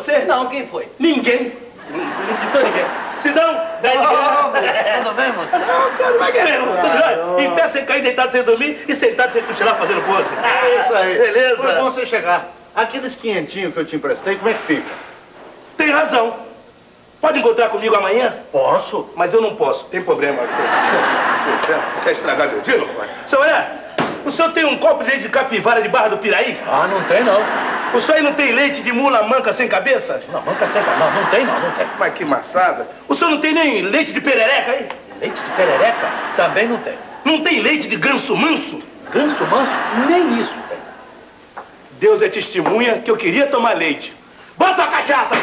você? Não, quem foi? Ninguém. Não pintou ninguém. Se não, daí Tudo bem, moço? Não, vai querer. Tudo bem? Em pé sem cair, deitado sem dormir e sentado sem cochilar fazendo pose. É isso aí. Beleza. Foi bom você chegar. Aqueles quinhentinhos que eu te emprestei, como é que fica? Tem razão. Pode encontrar comigo amanhã? Posso? Mas eu não posso. Tem problema. Quer estragar meu dia, rapaz? Seu Mané, o senhor tem um copo de leite de capivara de Barra do Piraí? Ah, não tem, não. O senhor aí não tem leite de mula manca sem cabeça? Não, manca sem cabeça. Não, não tem, não, não tem. Mas que maçada. O senhor não tem nem leite de perereca aí? Leite de perereca? Também não tem. Não tem leite de ganso manso? Ganso manso? Nem isso tem. Deus é testemunha que eu queria tomar leite. Bota a cachaça!